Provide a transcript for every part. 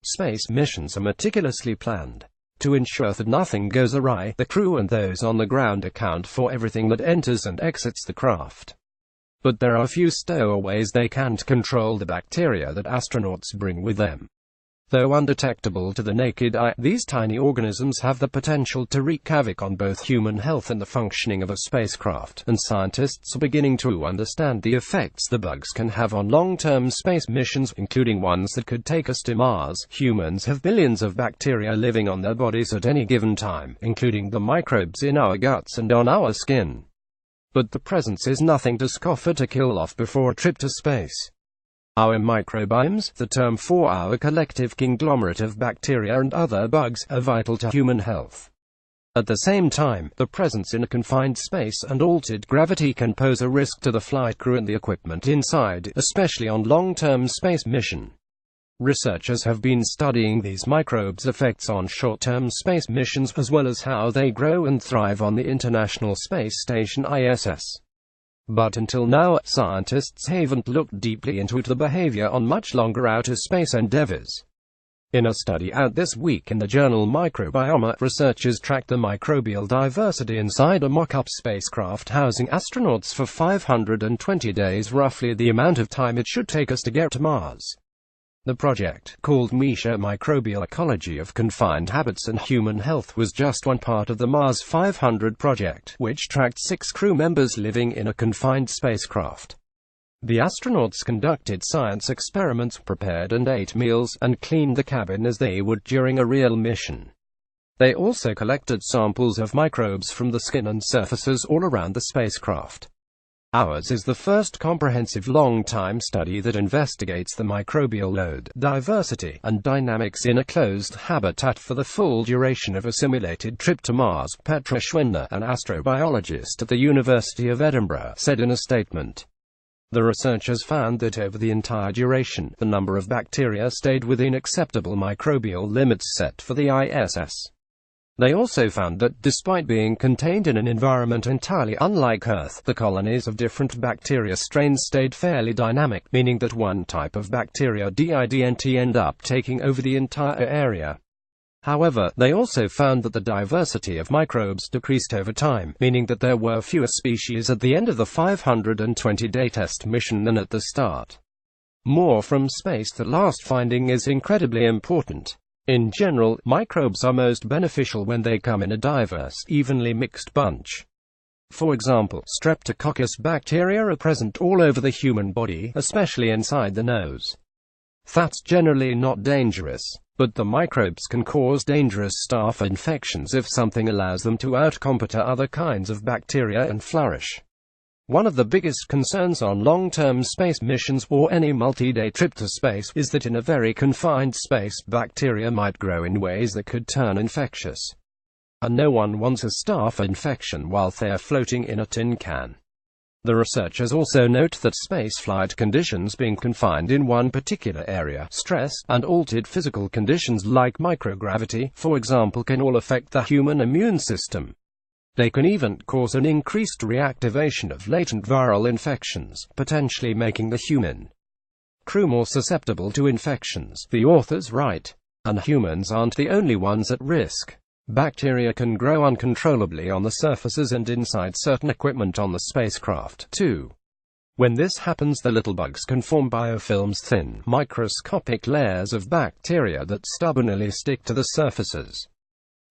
Space missions are meticulously planned. To ensure that nothing goes awry, the crew and those on the ground account for everything that enters and exits the craft. But there are few stowaways. They can't control the bacteria that astronauts bring with them. Though undetectable to the naked eye, these tiny organisms have the potential to wreak havoc on both human health and the functioning of a spacecraft, and scientists are beginning to understand the effects the bugs can have on long-term space missions, including ones that could take us to Mars. Humans have billions of bacteria living on their bodies at any given time, including the microbes in our guts and on our skin. But the presence is nothing to scoff at or kill off before a trip to space. Our microbiomes, the term for our collective conglomerate of bacteria and other bugs, are vital to human health. At the same time, the presence in a confined space and altered gravity can pose a risk to the flight crew and the equipment inside, especially on long-term space mission. Researchers have been studying these microbes' effects on short-term space missions, as well as how they grow and thrive on the International Space Station ISS. But until now, scientists haven't looked deeply into the behavior on much longer outer space endeavors. In a study out this week in the journal Microbiome, researchers tracked the microbial diversity inside a mock-up spacecraft housing astronauts for 520 days, roughly the amount of time it should take us to get to Mars. The project, called MISHA Microbial Ecology of Confined Habits and Human Health, was just one part of the Mars 500 project, which tracked 6 crew members living in a confined spacecraft. The astronauts conducted science experiments, prepared and ate meals, and cleaned the cabin as they would during a real mission. They also collected samples of microbes from the skin and surfaces all around the spacecraft. Ours is the first comprehensive long-time study that investigates the microbial load, diversity, and dynamics in a closed habitat for the full duration of a simulated trip to Mars, Petra Schwender, an astrobiologist at the University of Edinburgh, said in a statement. The researchers found that over the entire duration, the number of bacteria stayed within acceptable microbial limits set for the ISS. They also found that, despite being contained in an environment entirely unlike Earth, the colonies of different bacteria strains stayed fairly dynamic, meaning that one type of bacteria didn't end up taking over the entire area. However, they also found that the diversity of microbes decreased over time, meaning that there were fewer species at the end of the 520-day test mission than at the start. More from space. The last finding is incredibly important. In general, microbes are most beneficial when they come in a diverse, evenly mixed bunch. For example, Streptococcus bacteria are present all over the human body, especially inside the nose. That's generally not dangerous, but the microbes can cause dangerous staph infections if something allows them to outcompete other kinds of bacteria and flourish. One of the biggest concerns on long-term space missions or any multi-day trip to space is that in a very confined space, bacteria might grow in ways that could turn infectious. And no one wants a staph infection while they're floating in a tin can. The researchers also note that spaceflight conditions, being confined in one particular area, stress, and altered physical conditions like microgravity, for example, can all affect the human immune system. They can even cause an increased reactivation of latent viral infections, potentially making the human crew more susceptible to infections, the authors write. And humans aren't the only ones at risk. Bacteria can grow uncontrollably on the surfaces and inside certain equipment on the spacecraft, too. When this happens, the little bugs can form biofilms, thin, microscopic layers of bacteria that stubbornly stick to the surfaces.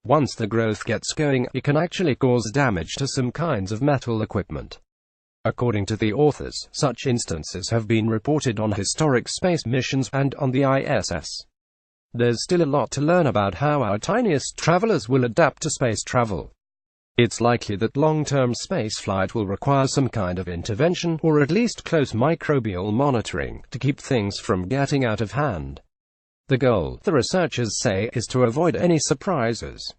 Once the growth gets going, it can actually cause damage to some kinds of metal equipment. According to the authors, such instances have been reported on historic space missions and on the ISS. There's still a lot to learn about how our tiniest travelers will adapt to space travel. It's likely that long-term spaceflight will require some kind of intervention, or at least close microbial monitoring, to keep things from getting out of hand. The goal, the researchers say, is to avoid any surprises.